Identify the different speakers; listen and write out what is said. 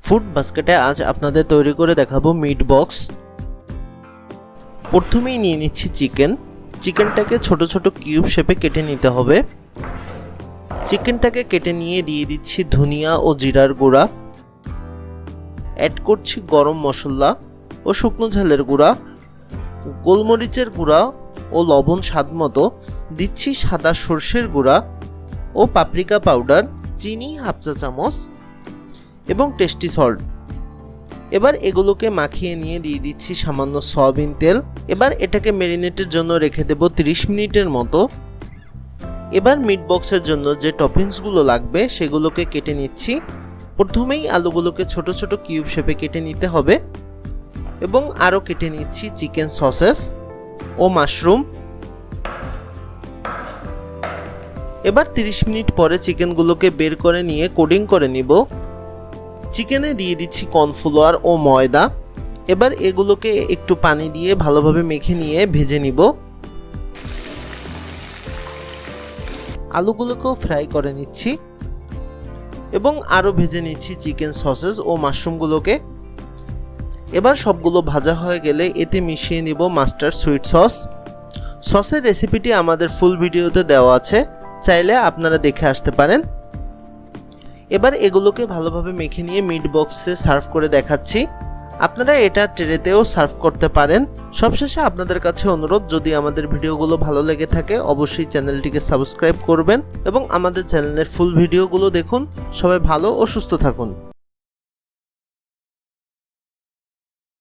Speaker 1: Food বাস্কেটে আজ আপনাদের তৈরি করে দেখাবো মিট বক্স। প্রথমেই নিয়ে নিচ্ছি চিকেনটাকে ছোট ছোট কিউব শেপে কেটে নিতে হবে। চিকেনটাকে কেটে নিয়ে দিয়ে দিচ্ছি ধনিয়া ও জিরার গুঁড়া, অ্যাড করছি গরম মশলা ও শুকনো ঝালের গুঁড়া, গোলমরিচের গুঁড়া ও লবণ স্বাদ মতো, দিচ্ছি সাদা সর্ষের গুঁড়া ও পাপরিকা পাউডার, চিনি হাফ চা চামচ এবং টেস্টি সল্ট। এবার এগুলোকে মাখিয়ে নিয়ে দিয়ে দিচ্ছি সামান্য সয়াবিন তেল। এবার এটাকে ম্যারিনেটের জন্য রেখে দেব 30 মিনিটের মতো। এবার মিট বক্সের জন্য যে টপিংসগুলো লাগবে সেগুলোকে কেটে নিচ্ছি। প্রথমেই আলুগুলোকে ছোট ছোট কিউব শেপে কেটে নিতে হবে এবং আরও কেটে নিচ্ছি চিকেন সসেস ও মাশরুম। এবার 30 মিনিট পরে চিকেনগুলোকে বের করে নিয়ে কোডিং করে নিব। চিকেনে দিয়ে দিচ্ছি কর্নফ্লাওয়ার ও ময়দা। এবার এগুলোকে একটু পানি দিয়ে ভালোভাবে মেখে নিয়ে ভেজে নিব। আলুগুলোকেও ফ্রাই করে নিচ্ছি এবং আরও ভেজে নিচ্ছি চিকেন সসেস ও মাশরুমগুলোকে। এবার সবগুলো ভাজা হয়ে গেলে এতে মিশিয়ে নিব মাস্টার্ড সুইট সস। সসের রেসিপিটি আমাদের ফুল ভিডিওতে দেওয়া আছে, চাইলে আপনারা দেখে আসতে পারেন। এবার এগুলোকে ভালোভাবে মেখে নিয়ে মিট বক্সে সার্ভ করে দেখাচ্ছি। আপনারা এটা ট্রেতেও সার্ভ করতে পারেন। সবশেষে আপনাদের কাছে অনুরোধ, যদি আমাদের ভিডিওগুলো ভালো লেগে থাকে অবশ্যই চ্যানেলটিকে সাবস্ক্রাইব করবেন এবং আমাদের চ্যানেলের ফুল ভিডিওগুলো দেখুন। সবাই ভালো ও সুস্থ থাকুন।